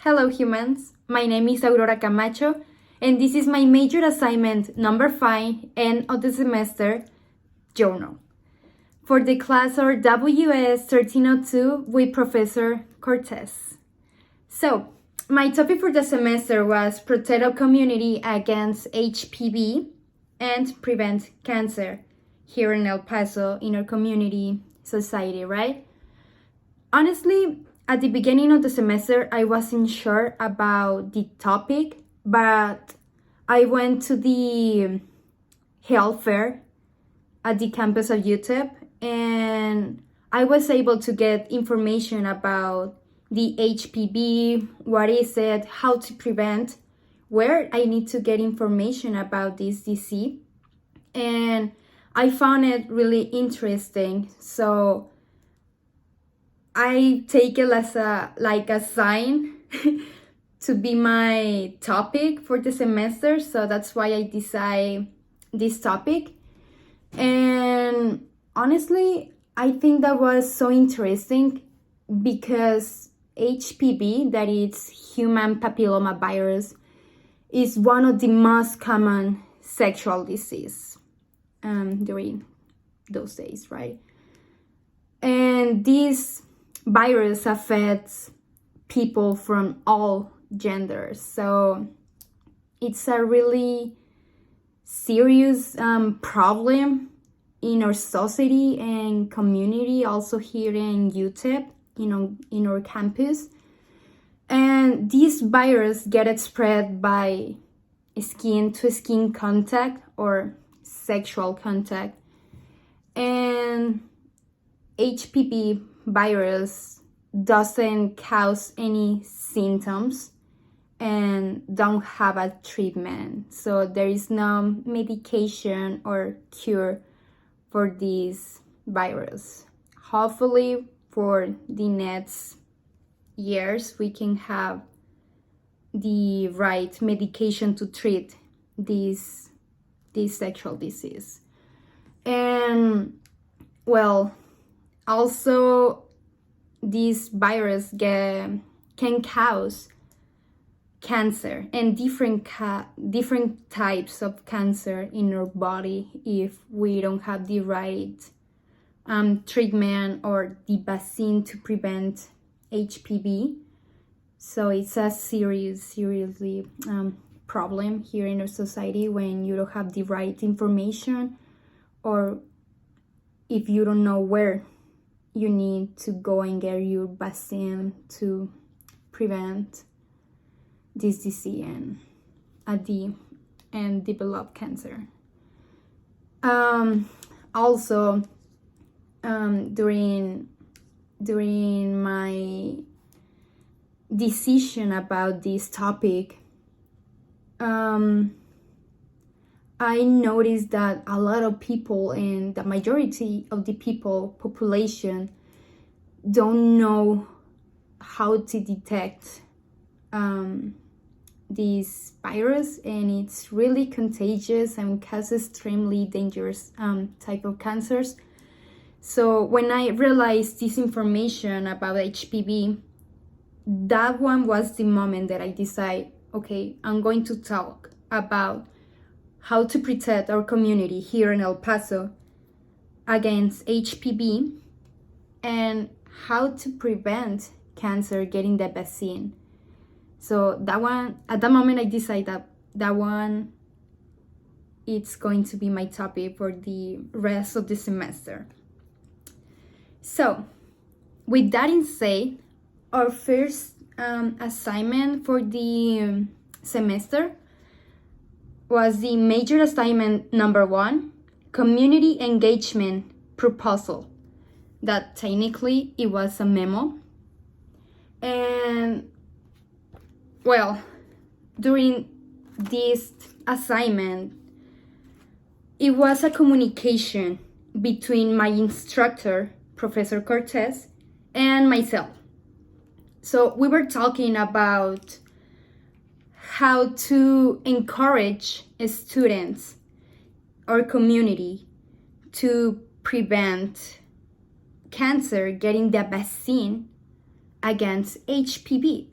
Hello humans, my name is Aurora Camacho and this is my major assignment number 5 end of the semester journal for the class RWS 1302 with Professor Cortez. So, my topic for the semester was protect our community against HPV and prevent cancer here in El Paso in our community society, right? Honestly, at the beginning of the semester, I wasn't sure about the topic, but I went to the health fair at the campus of UTEP and I was able to get information about the HPV, what is it, how to prevent, where I need to get information about this disease. And I found it really interesting. So I take it as a sign to be my topic for the semester. So that's why I decide this topic. And honestly, I think that was so interesting because HPV, that is human papilloma virus, is one of the most common sexual disease during those days, right? And this virus affects people from all genders. So it's a really serious problem in our society and community, also here in UTEP, in our campus. And this virus gets spread by skin-to-skin contact or sexual contact. And HPV virus doesn't cause any symptoms and don't have a treatment. So there is no medication or cure for this virus. Hopefully for the next years we can have the right medication to treat this sexual disease. And well, also this virus can cause cancer and different types of cancer in our body if we don't have the right treatment or the vaccine to prevent HPV. So it's a seriously problem here in our society when you don't have the right information or if you don't know where you need to go and get your vaccine to prevent this disease and develop cancer. Also, during my decision about this topic, I noticed that a lot of people and the majority of the population don't know how to detect this virus, and it's really contagious and causes extremely dangerous type of cancers. So when I realized this information about HPV, that one was the moment that I decided, okay, I'm going to talk about how to protect our community here in El Paso against HPV and how to prevent cancer getting the vaccine. So that one, at that moment I decided that one it's going to be my topic for the rest of the semester. So with that in said, our first assignment for the semester was the major assignment number 1, community engagement proposal. That technically it was a memo. And well, during this assignment, it was a communication between my instructor, Professor Cortez, and myself. So we were talking about how to encourage students or community to prevent cancer getting the vaccine against HPV,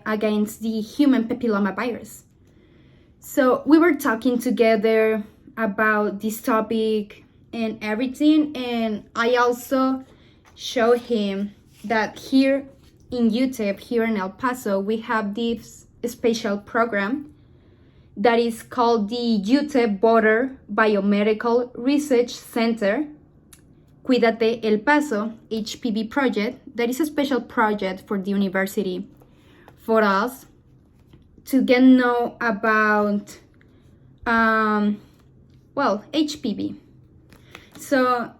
against the human papillomavirus. So we were talking together about this topic and everything, and I also showed him that here in UTEP, here in El Paso, we have this special program that is called the UTEP Border Biomedical Research Center Cuídate El Paso HPV project. That is a special project for the university for us to get to know about HPV. So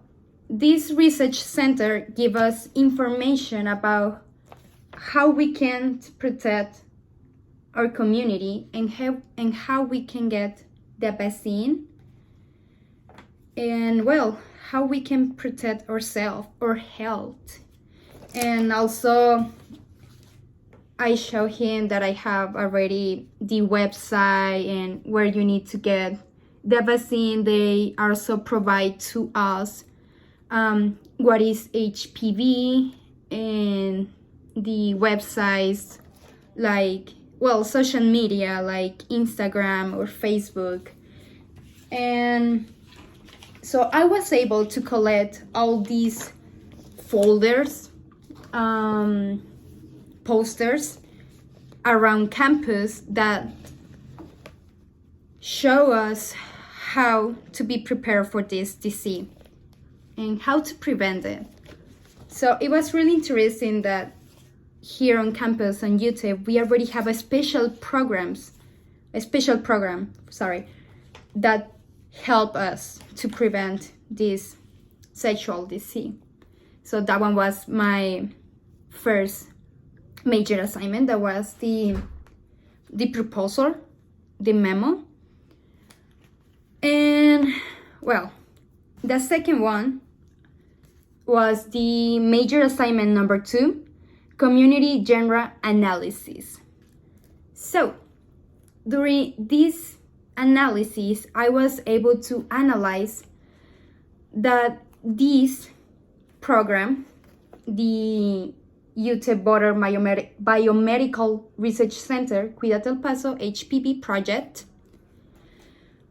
this research center gives us information about how we can protect our community and how we can get the vaccine, and how we can protect ourselves, our health. And also I show him that I have already the website and where you need to get the vaccine. They also provide to us what is HPV and the websites like, social media like Instagram or Facebook. And so I was able to collect all these folders, posters around campus that show us how to be prepared for this disease and how to prevent it. So it was really interesting that here on campus on UTEP, we already have a special program, that help us to prevent this sexual disease. So that one was my first major assignment. That was the proposal, the memo. And the second one was the major assignment number 2, community genre analysis. So during this analysis, I was able to analyze that this program, the UTEP Border Biomedical Research Center Cuídate El Paso HPV project,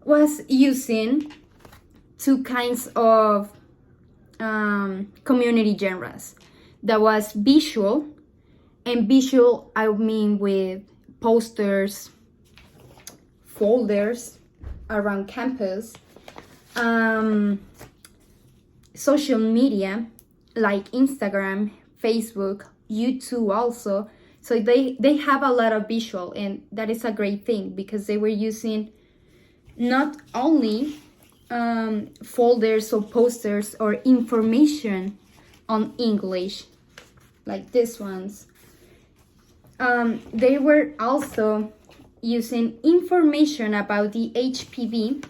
was using 2 kinds of community genres. That was visual, and visual I mean with posters, folders around campus, social media like Instagram, Facebook, YouTube also. So they have a lot of visual, and that is a great thing because they were using not only folders or posters or information on English like these ones. They were also using information about the HPV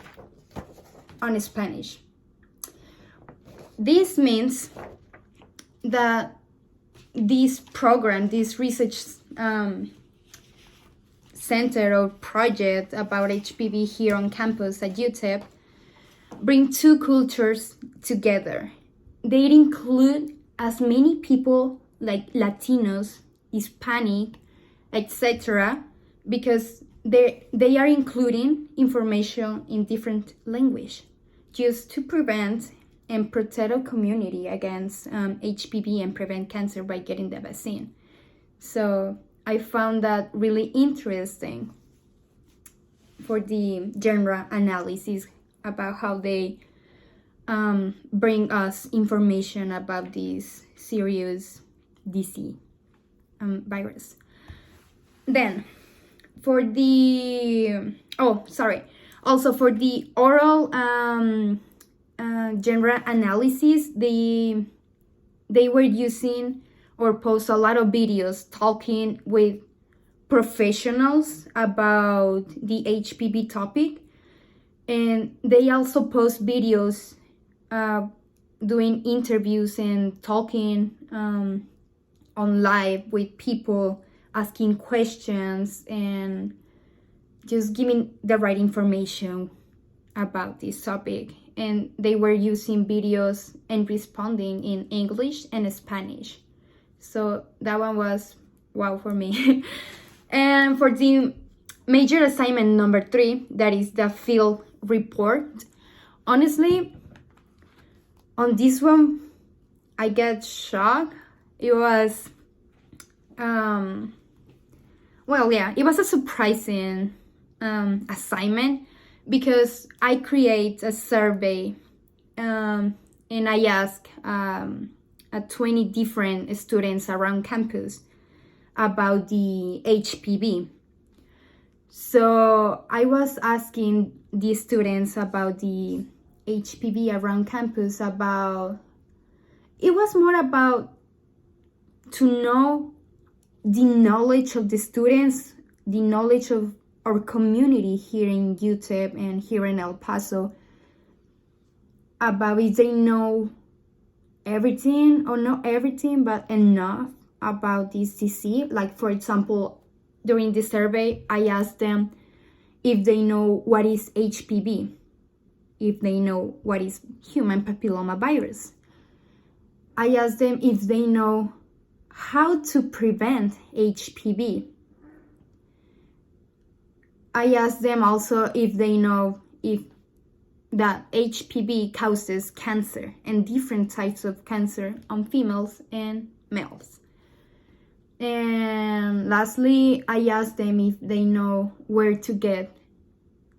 on Spanish. This means that this program, this research center or project about HPV here on campus at UTEP bring 2 cultures together. They include as many people like Latinos, Hispanic, etc., because they are including information in different language just to prevent and protect our community against HPV and prevent cancer by getting the vaccine. So I found that really interesting for the genre analysis about how they bring us information about this serious disease virus. Then for the also for the oral genre analysis, they were using or post a lot of videos talking with professionals about the HPV topic, and they also post videos doing interviews and talking on live with people, asking questions and just giving the right information about this topic. And they were using videos and responding in English and Spanish. So that one was wow for me. And for the major assignment number 3, that is the field report, honestly, on this one, I get shocked. It was, it was a surprising assignment because I create a survey and I ask 20 different students around campus about the HPV. So I was asking the students about the HPV around campus it was more about to know the knowledge of the students, the knowledge of our community here in UTEP and here in El Paso, about if they know everything or not everything, but enough about this disease. Like, for example, during the survey, I asked them if they know what is HPV, if they know what is human papilloma virus. I asked them if they know how to prevent HPV. I asked them also if they know if that HPV causes cancer and different types of cancer on females and males. And lastly, I asked them if they know where to get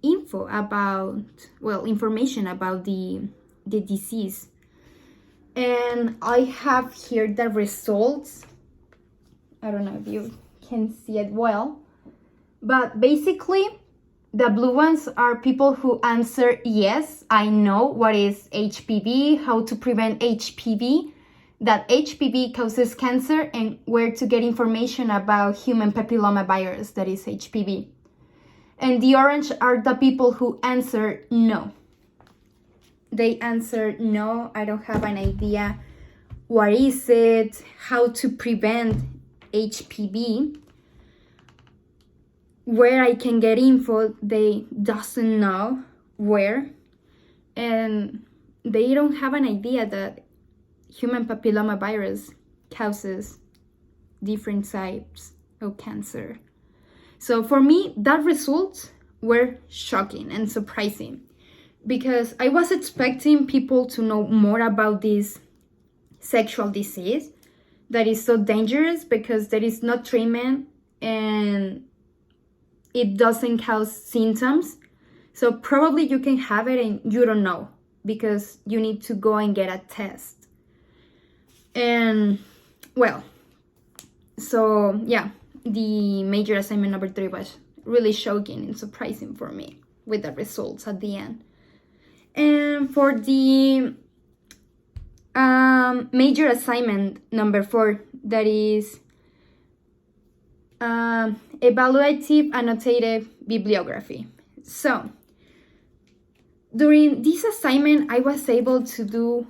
information about the disease. And I have here the results. I don't know if you can see it well, but basically the blue ones are people who answer yes, I know what is HPV, how to prevent HPV, that HPV causes cancer, and where to get information about human papilloma virus, that is HPV. And the orange are the people who answer no. They answer no, I don't have an idea what is it, how to prevent HPV, where I can get info, they doesn't know where, and they don't have an idea that human papilloma virus causes different types of cancer. So for me, that results were shocking and surprising because I was expecting people to know more about this sexual disease that is so dangerous because there is no treatment and it doesn't cause symptoms. So probably you can have it and you don't know because you need to go and get a test. And the major assignment number 3 was really shocking and surprising for me with the results at the end. And for the major assignment number 4, that is evaluative annotative bibliography. So during this assignment, I was able to do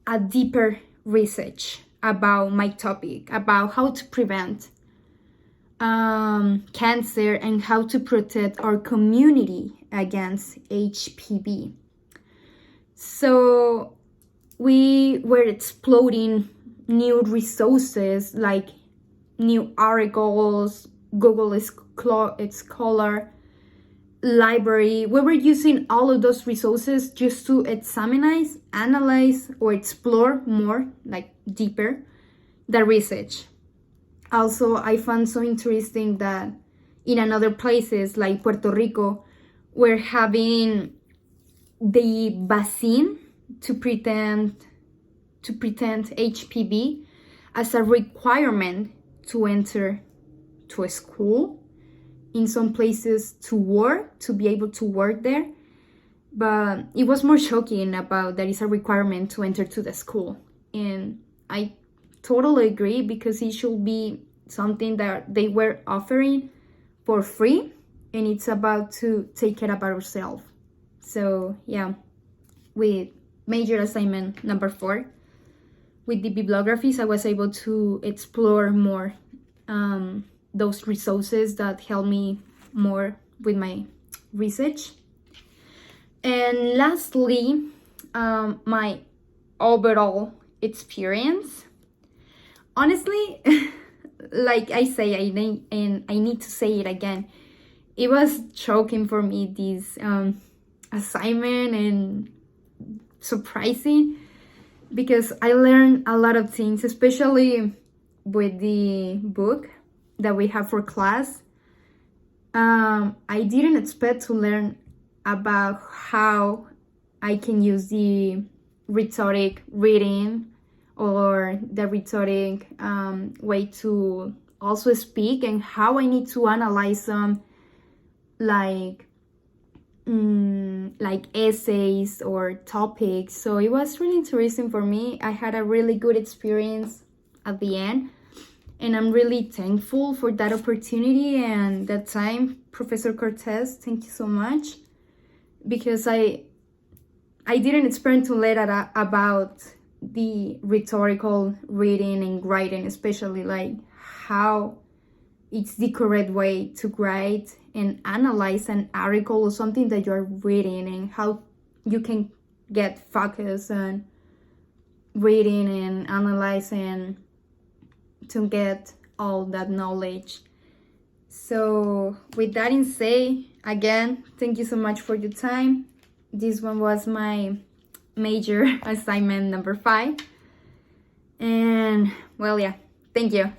a deeper research about my topic, about how to prevent cancer and how to protect our community against HPV. So we were exploring new resources like new articles, Google Scholar, library. We were using all of those resources just to analyze, or explore more, like deeper, the research. Also, I found so interesting that in other places like Puerto Rico, we're having the vaccine to pretend HPV as a requirement to enter to a school, in some places to be able to work there. But it was more shocking about that it's a requirement to enter to the school. And I totally agree because it should be something that they were offering for free, and it's about to take care of ourselves. So yeah, with major assignment number 4, with the bibliographies, I was able to explore more those resources that help me more with my research. And lastly, my overall experience. honestly, like I say, I need to say it again. It was choking for me, this assignment, and surprising, because I learned a lot of things, especially with the book that we have for class. I didn't expect to learn about how I can use the rhetoric reading, or the rhetoric way to also speak, and how I need to analyze some, like essays or topics. So it was really interesting for me. I had a really good experience at the end, and I'm really thankful for that opportunity and that time. Professor Cortez, thank you so much, because I didn't expect to learn about the rhetorical reading and writing, especially like how it's the correct way to write and analyze an article or something that you're reading, and how you can get focused on reading and analyzing to get all that knowledge. So with that in say, again, thank you so much for your time. This one was my major assignment number 5. And well, yeah, thank you.